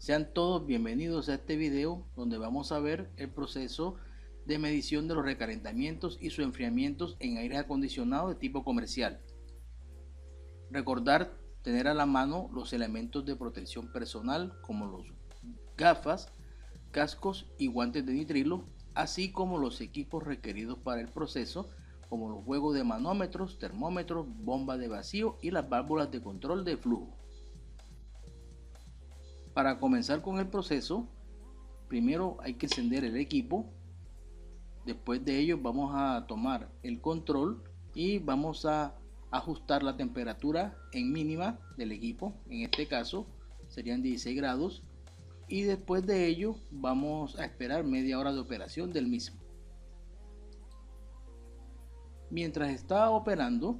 Sean todos bienvenidos a este video donde vamos a ver el proceso de medición de los recalentamientos y sus enfriamientos en aire acondicionado de tipo comercial. Recordar tener a la mano los elementos de protección personal como los gafas, cascos y guantes de nitrilo, así como los equipos requeridos para el proceso como los juegos de manómetros, termómetros, bombas de vacío y las válvulas de control de flujo. Para comenzar con el proceso, primero hay que encender el equipo. Después de ello vamos a tomar el control y vamos a ajustar la temperatura en mínima del equipo. En este caso serían 16 grados. Y después de ello vamos a esperar media hora de operación del mismo. Mientras está operando,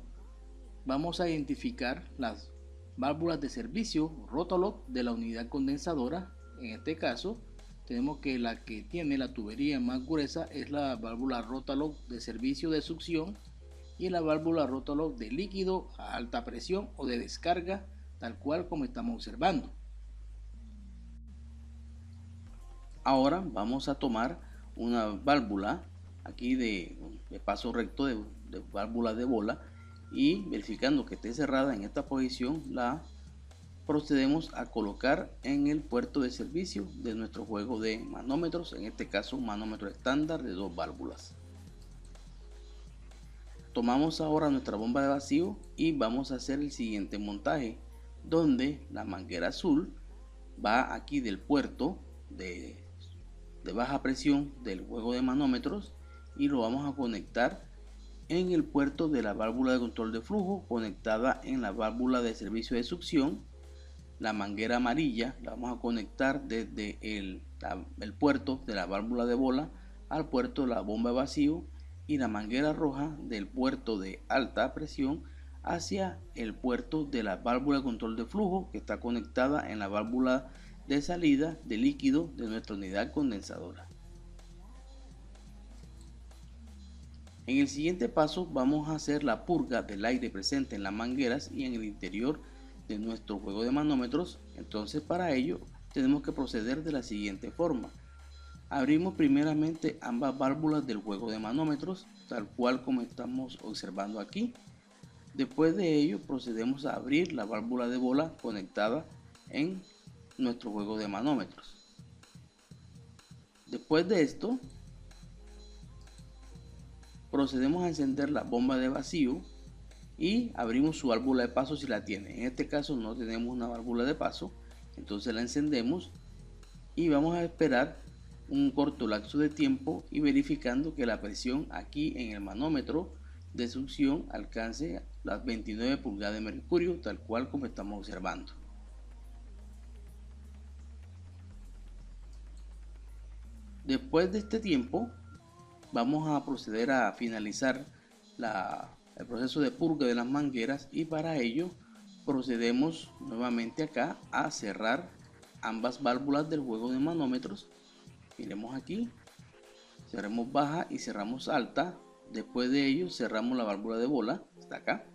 vamos a identificar las válvulas de servicio Rotolock de la unidad condensadora. En este caso tenemos que la que tiene la tubería más gruesa es la válvula Rotolock de servicio de succión y la válvula Rotolock de líquido a alta presión o de descarga, tal cual como estamos observando. Ahora vamos a tomar una válvula aquí de paso recto de válvula de bola y verificando que esté cerrada en esta posición la procedemos a colocar en el puerto de servicio de nuestro juego de manómetros, en este caso un manómetro estándar de 2 válvulas. Tomamos ahora nuestra bomba de vacío y vamos a hacer el siguiente montaje, donde la manguera azul va aquí del puerto de baja presión del juego de manómetros y lo vamos a conectar en el puerto de la válvula de control de flujo conectada en la válvula de servicio de succión. La manguera amarilla la vamos a conectar desde el puerto de la válvula de bola al puerto de la bomba de vacío y la manguera roja del puerto de alta presión hacia el puerto de la válvula de control de flujo que está conectada en la válvula de salida de líquido de nuestra unidad condensadora. En el siguiente paso vamos a hacer la purga del aire presente en las mangueras y en el interior de nuestro juego de manómetros. Entonces para ello tenemos que proceder de la siguiente forma. Abrimos primeramente ambas válvulas del juego de manómetros, tal cual como estamos observando aquí. Después de ello procedemos a abrir la válvula de bola conectada en nuestro juego de manómetros. Después de esto procedemos a encender la bomba de vacío y abrimos su válvula de paso si la tiene. En este caso no tenemos una válvula de paso, entonces la encendemos y vamos a esperar un corto lapso de tiempo y verificando que la presión aquí en el manómetro de succión alcance las 29 pulgadas de mercurio, tal cual como estamos observando. Después de este tiempo vamos a proceder a finalizar el proceso de purga de las mangueras y para ello procedemos nuevamente acá a cerrar ambas válvulas del juego de manómetros. Miremos aquí, cerramos baja y cerramos alta. Después de ello cerramos la válvula de bola, está acá,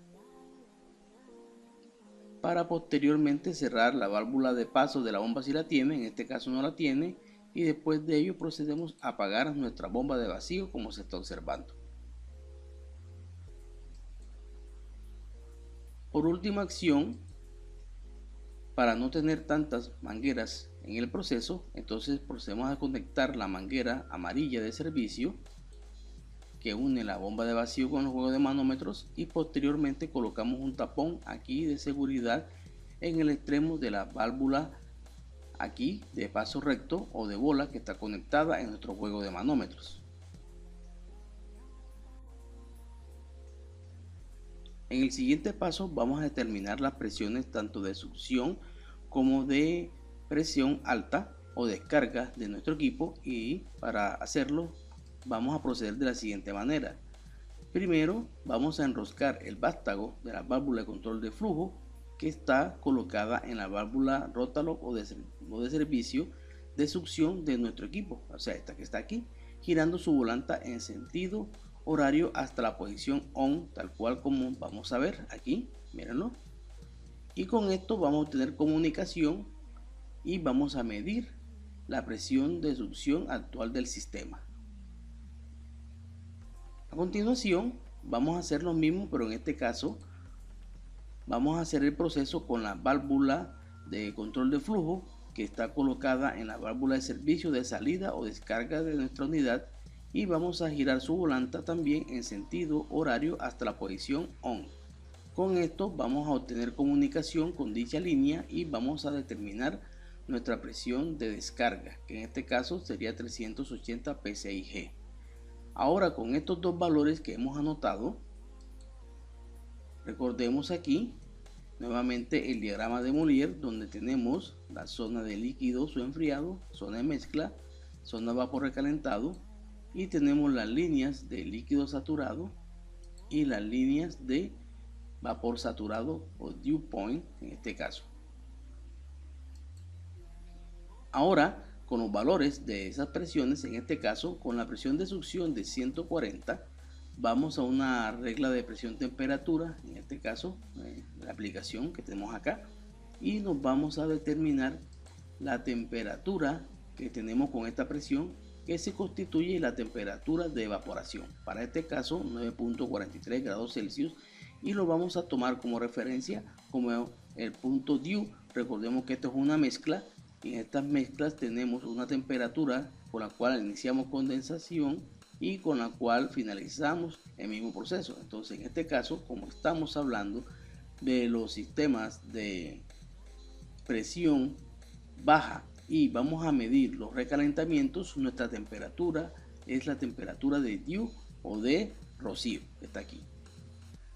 para posteriormente cerrar la válvula de paso de la bomba si la tiene, en este caso no la tiene, y después de ello procedemos a apagar nuestra bomba de vacío como se está observando. Por última acción, para no tener tantas mangueras en el proceso, entonces procedemos a conectar la manguera amarilla de servicio que une la bomba de vacío con el juego de manómetros y posteriormente colocamos un tapón aquí de seguridad en el extremo de la válvula aquí de paso recto o de bola que está conectada en nuestro juego de manómetros. En el siguiente paso vamos a determinar las presiones tanto de succión como de presión alta o descarga de nuestro equipo y para hacerlo vamos a proceder de la siguiente manera. Primero vamos a enroscar el vástago de la válvula de control de flujo que está colocada en la válvula Rotolock o de servicio de succión de nuestro equipo, o sea esta que está aquí, girando su volanta en sentido horario hasta la posición on, tal cual como vamos a ver aquí, mírenlo. Y con esto vamos a tener comunicación y vamos a medir la presión de succión actual del sistema. A continuación vamos a hacer lo mismo, pero en este caso vamos a hacer el proceso con la válvula de control de flujo que está colocada en la válvula de servicio de salida o descarga de nuestra unidad, y vamos a girar su volanta también en sentido horario hasta la posición ON. Con esto vamos a obtener comunicación con dicha línea y vamos a determinar nuestra presión de descarga, que en este caso sería 380 psi-G. Ahora, con estos dos valores que hemos anotado, recordemos aquí nuevamente el diagrama de Molière, donde tenemos la zona de líquidos o enfriado, zona de mezcla, zona de vapor recalentado, y tenemos las líneas de líquido saturado y las líneas de vapor saturado o dew point en este caso. Ahora, con los valores de esas presiones, en este caso con la presión de succión de 140, vamos a una regla de presión-temperatura, en este caso la aplicación que tenemos acá, y nos vamos a determinar la temperatura que tenemos con esta presión, que se constituye la temperatura de evaporación, para este caso 9.43 grados Celsius, y lo vamos a tomar como referencia como el punto dew. Recordemos que esto es una mezcla, y en estas mezclas tenemos una temperatura con la cual iniciamos condensación y con la cual finalizamos el mismo proceso. Entonces, en este caso, como estamos hablando de los sistemas de presión baja y vamos a medir los recalentamientos, nuestra temperatura es la temperatura de dew o de rocío, que está aquí.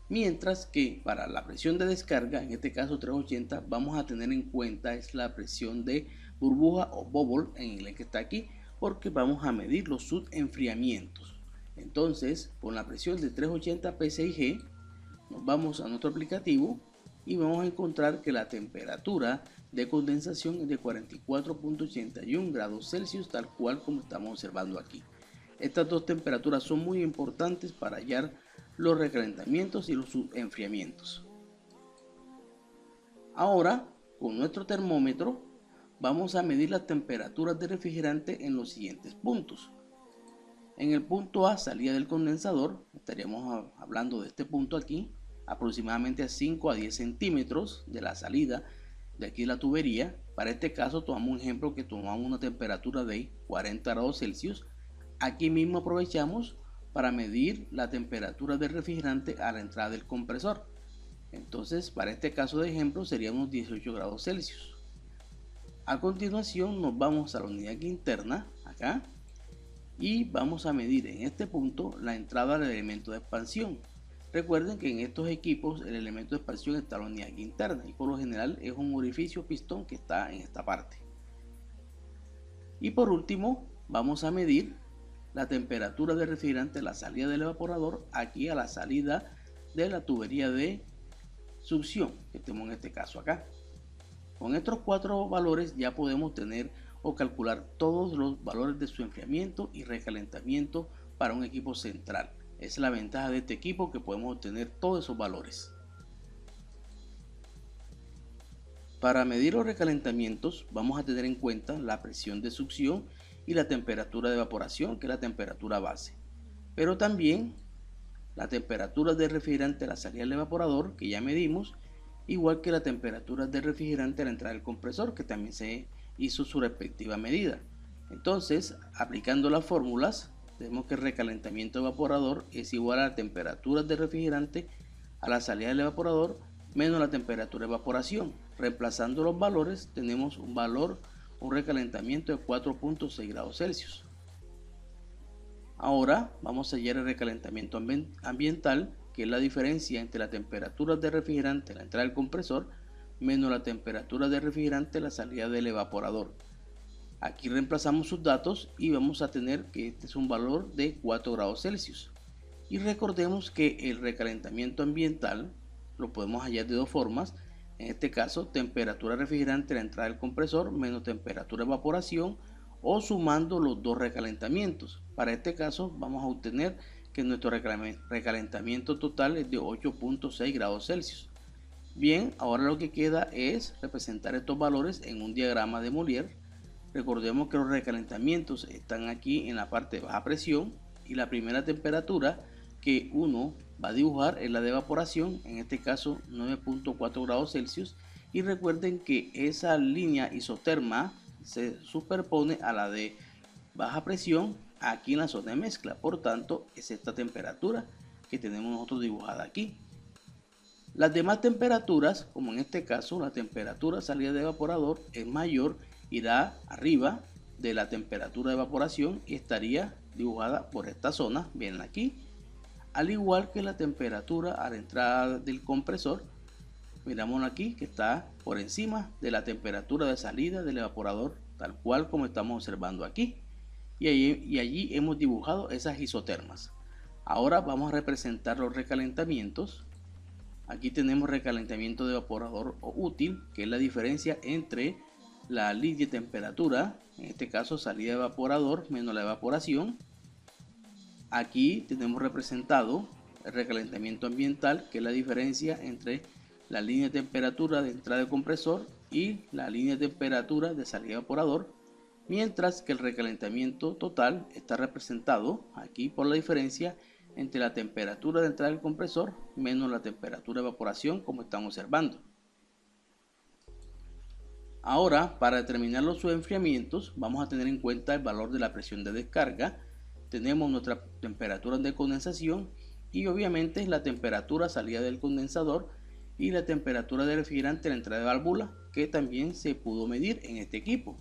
Mientras que para la presión de descarga, en este caso 380, vamos a tener en cuenta es la presión de burbuja o bubble en inglés, que está aquí, porque vamos a medir los subenfriamientos. Entonces, con la presión de 380 psi-G, nos vamos a nuestro aplicativo y vamos a encontrar que la temperatura de condensación es de 44.81 grados Celsius, tal cual como estamos observando aquí. Estas dos temperaturas son muy importantes para hallar los recalentamientos y los subenfriamientos. Ahora, con nuestro termómetro, vamos a medir las temperaturas de refrigerante en los siguientes puntos. En el punto A, salida del condensador, estaríamos hablando de este punto aquí, aproximadamente a 5 a 10 centímetros de la salida de aquí de la tubería. Para este caso tomamos un ejemplo que tomamos una temperatura de 40 grados Celsius. Aquí mismo aprovechamos para medir la temperatura del refrigerante a la entrada del compresor. Entonces, para este caso de ejemplo serían unos 18 grados Celsius. A continuación nos vamos a la unidad interna, acá, y vamos a medir en este punto la entrada del elemento de expansión. Recuerden que en estos equipos el elemento de expansión está en la unidad interna y por lo general es un orificio pistón que está en esta parte. Y por último vamos a medir la temperatura del refrigerante a la salida del evaporador, aquí a la salida de la tubería de succión que tenemos en este caso acá. Con estos cuatro valores ya podemos tener o calcular todos los valores de su enfriamiento y recalentamiento para un equipo central. Esa es la ventaja de este equipo, que podemos obtener todos esos valores. Para medir los recalentamientos vamos a tener en cuenta la presión de succión y la temperatura de evaporación, que es la temperatura base, pero también la temperatura del refrigerante a la salida del evaporador, que ya medimos, igual que la temperatura del refrigerante a la entrada del compresor, que también se hizo su respectiva medida. Entonces, aplicando las fórmulas, tenemos que el recalentamiento evaporador es igual a la temperatura del refrigerante a la salida del evaporador menos la temperatura de evaporación. Reemplazando los valores, tenemos un recalentamiento de 4.6 grados Celsius. Ahora vamos a hallar el recalentamiento ambiental, que es la diferencia entre la temperatura del refrigerante a la entrada del compresor menos la temperatura del refrigerante a la salida del evaporador. Aquí reemplazamos sus datos y vamos a tener que este es un valor de 4 grados Celsius. Y recordemos que el recalentamiento ambiental lo podemos hallar de dos formas. En este caso, temperatura refrigerante a la entrada del compresor menos temperatura de evaporación, o sumando los dos recalentamientos. Para este caso vamos a obtener que nuestro recalentamiento total es de 8.6 grados Celsius. Bien, ahora lo que queda es representar estos valores en un diagrama de Molière. Recordemos que los recalentamientos están aquí en la parte de baja presión y la primera temperatura que uno va a dibujar es la de evaporación, en este caso 9.4 grados Celsius. Y recuerden que esa línea isoterma se superpone a la de baja presión aquí en la zona de mezcla. Por tanto, es esta temperatura que tenemos nosotros dibujada aquí. Las demás temperaturas, como en este caso la temperatura salida de evaporador es mayor, irá arriba de la temperatura de evaporación y estaría dibujada por esta zona, bien aquí, al igual que la temperatura a la entrada del compresor. Miramos aquí que está por encima de la temperatura de salida del evaporador, tal cual como estamos observando aquí, y allí hemos dibujado esas isotermas. Ahora vamos a representar los recalentamientos. Aquí tenemos recalentamiento de evaporador o útil, que es la diferencia entre la línea de temperatura, en este caso salida de evaporador menos la evaporación. Aquí tenemos representado el recalentamiento ambiental, que es la diferencia entre la línea de temperatura de entrada de compresor y la línea de temperatura de salida de evaporador, mientras que el recalentamiento total está representado aquí por la diferencia entre la temperatura de entrada del compresor menos la temperatura de evaporación, como estamos observando. Ahora, para determinar los subenfriamientos, vamos a tener en cuenta el valor de la presión de descarga. Tenemos nuestra temperatura de condensación y obviamente la temperatura salida del condensador y la temperatura de refrigerante en la entrada de válvula, que también se pudo medir en este equipo.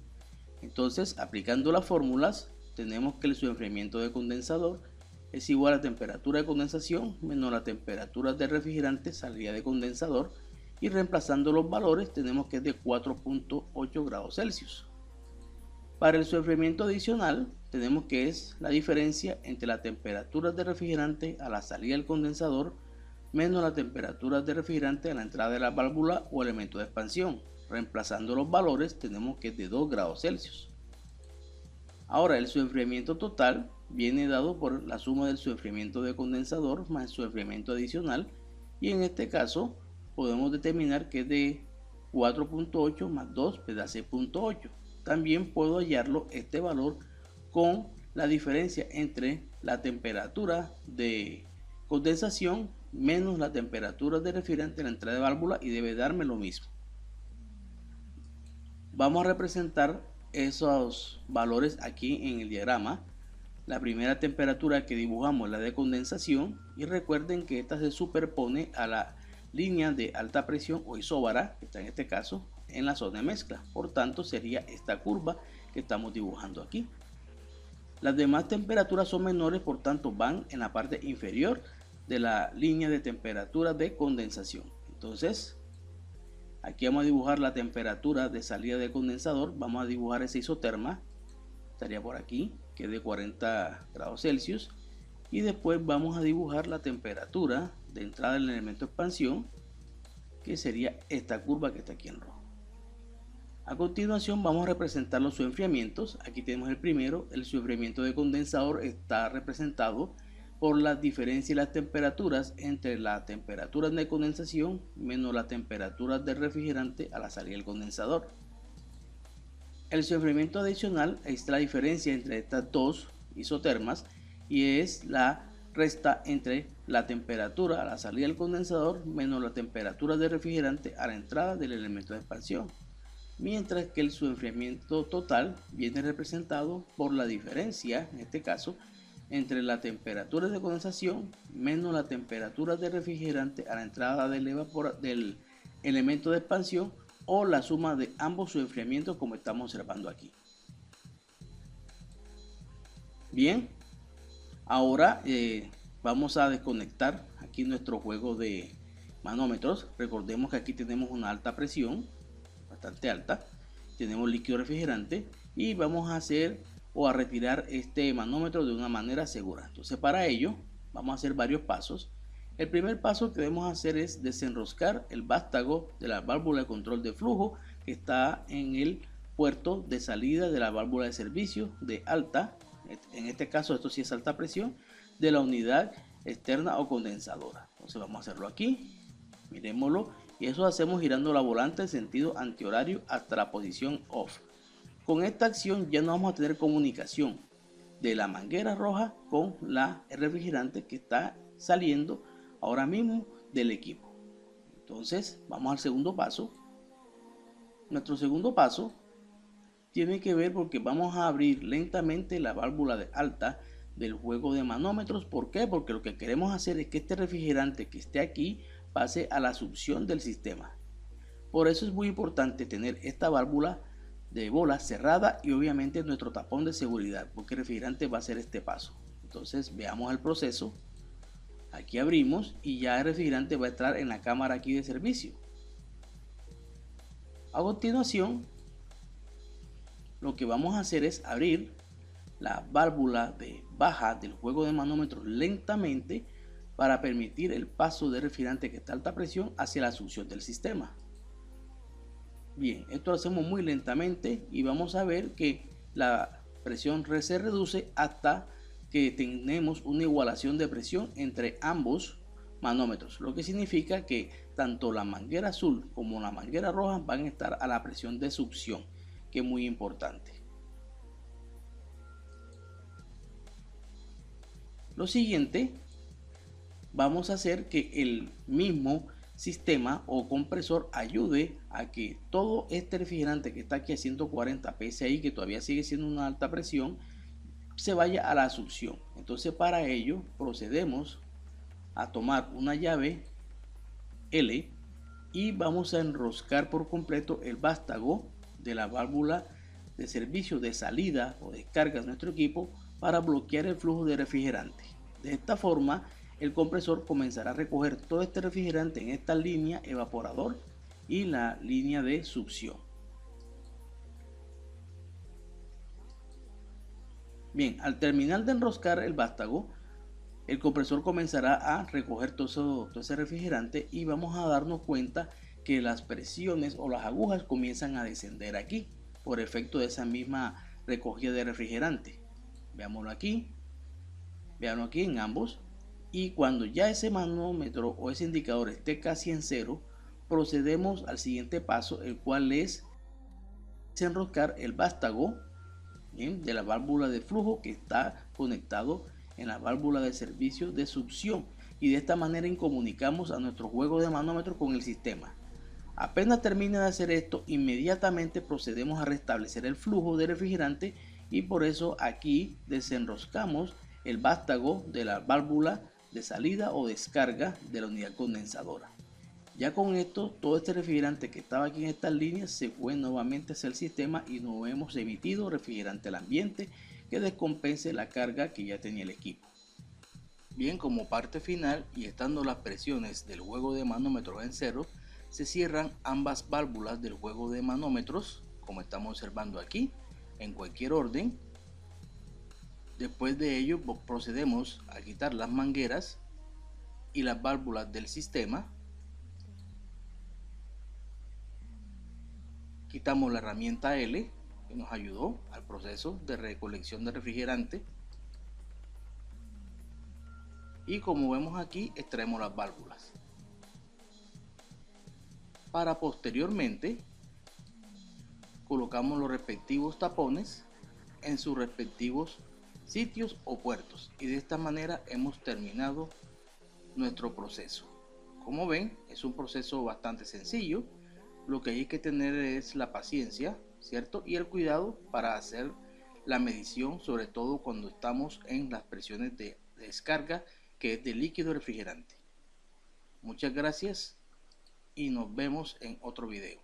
Entonces, aplicando las fórmulas, tenemos que el subenfriamiento de condensador es igual a temperatura de condensación menos la temperatura de refrigerante salida de condensador, y reemplazando los valores tenemos que es de 4.8 grados Celsius. Para el subenfriamiento adicional tenemos que es la diferencia entre la temperatura de refrigerante a la salida del condensador menos la temperatura de refrigerante a la entrada de la válvula o elemento de expansión. Reemplazando los valores tenemos que es de 2 grados Celsius. Ahora el subenfriamiento total viene dado por la suma del subenfriamiento de condensador más el subenfriamiento adicional, y en este caso podemos determinar que es de 4.8 más 2 es de 6.8. También puedo hallarlo este valor con la diferencia entre la temperatura de condensación menos la temperatura de refrigerante en la entrada de válvula, y debe darme lo mismo. Vamos a representar esos valores aquí en el diagrama. La primera temperatura que dibujamos es la de condensación, y recuerden que esta se superpone a la línea de alta presión o isóbara, que está en este caso en la zona de mezcla. Por tanto, sería esta curva que estamos dibujando aquí. Las demás temperaturas son menores, por tanto van en la parte inferior de la línea de temperatura de condensación. Entonces, aquí vamos a dibujar la temperatura de salida del condensador. Vamos a dibujar esa isoterma, estaría por aquí, que es de 40 grados Celsius. Y después vamos a dibujar la temperatura de entrada del elemento de expansión, que sería esta curva que está aquí en rojo. A continuación vamos a representar los subenfriamientos. Aquí tenemos el primero. El subenfriamiento de condensador está representado por la diferencia de las temperaturas entre la temperatura de condensación menos la temperatura del refrigerante a la salida del condensador. El subenfriamiento adicional es la diferencia entre estas dos isotermas, y es la resta entre la temperatura a la salida del condensador menos la temperatura de refrigerante a la entrada del elemento de expansión, mientras que el subenfriamiento total viene representado por la diferencia, en este caso, entre la temperatura de condensación menos la temperatura de refrigerante a la entrada del elemento de expansión, o la suma de ambos subenfriamientos, como estamos observando aquí. Bien, ahora vamos a desconectar aquí nuestro juego de manómetros. Recordemos que aquí tenemos una alta presión, bastante alta, tenemos líquido refrigerante, y vamos a hacer o a retirar este manómetro de una manera segura. Entonces, para ello vamos a hacer varios pasos. El primer paso que debemos hacer es desenroscar el vástago de la válvula de control de flujo que está en el puerto de salida de la válvula de servicio de alta, en este caso esto sí es alta presión, de la unidad externa o condensadora. Entonces vamos a hacerlo aquí, miremoslo, y eso hacemos girando la volante en sentido antihorario hasta la posición off. Con esta acción ya no vamos a tener comunicación de la manguera roja con el refrigerante que está saliendo ahora mismo del equipo. Entonces vamos al segundo paso. Nuestro segundo paso tiene que ver porque vamos a abrir lentamente la válvula de alta del juego de manómetros. ¿Por qué? Porque lo que queremos hacer es que este refrigerante que esté aquí pase a la succión del sistema. Por eso es muy importante tener esta válvula de bola cerrada y obviamente nuestro tapón de seguridad, porque el refrigerante va a hacer este paso. Entonces veamos el proceso. Aquí abrimos y ya el refrigerante va a entrar en la cámara aquí de servicio. A continuación, lo que vamos a hacer es abrir la válvula de baja del juego de manómetros lentamente para permitir el paso del refrigerante que está a alta presión hacia la succión del sistema. Bien, esto lo hacemos muy lentamente y vamos a ver que la presión se reduce hasta que tenemos una igualación de presión entre ambos manómetros, lo que significa que tanto la manguera azul como la manguera roja van a estar a la presión de succión, que es muy importante. Lo siguiente, vamos a hacer que el mismo sistema o compresor ayude a que todo este refrigerante que está aquí a 140 psi, que todavía sigue siendo una alta presión, se vaya a la succión. Entonces para ello procedemos a tomar una llave L y vamos a enroscar por completo el vástago de la válvula de servicio de salida o descarga de nuestro equipo para bloquear el flujo de refrigerante. De esta forma el compresor comenzará a recoger todo este refrigerante en esta línea evaporador y la línea de succión. Bien, al terminar de enroscar el vástago, el compresor comenzará a recoger todo ese refrigerante y vamos a darnos cuenta que las presiones o las agujas comienzan a descender aquí por efecto de esa misma recogida de refrigerante. Veámoslo aquí en ambos. Y cuando ya ese manómetro o ese indicador esté casi en cero, procedemos al siguiente paso, el cual es desenroscar el vástago de la válvula de flujo que está conectado en la válvula de servicio de succión, y de esta manera incomunicamos a nuestro juego de manómetro con el sistema. Apenas termine de hacer esto, inmediatamente procedemos a restablecer el flujo de refrigerante y por eso aquí desenroscamos el vástago de la válvula de salida o descarga de la unidad condensadora. Ya con esto, todo este refrigerante que estaba aquí en estas líneas se fue nuevamente hacia el sistema y no hemos emitido refrigerante al ambiente que descompense la carga que ya tenía el equipo. Bien, como parte final y estando las presiones del juego de manómetros en cero, se cierran ambas válvulas del juego de manómetros, como estamos observando aquí, en cualquier orden. Después de ello procedemos a quitar las mangueras y las válvulas del sistema. Quitamos la herramienta L que nos ayudó al proceso de recolección de refrigerante. Y como vemos aquí, extraemos las válvulas. Para posteriormente colocamos los respectivos tapones en sus respectivos sitios o puertos, y de esta manera hemos terminado nuestro proceso. Como ven, es un proceso bastante sencillo. Lo que hay que tener es la paciencia, ¿cierto? Y el cuidado para hacer la medición, sobre todo cuando estamos en las presiones de descarga, que es de líquido refrigerante. Muchas gracias y nos vemos en otro video.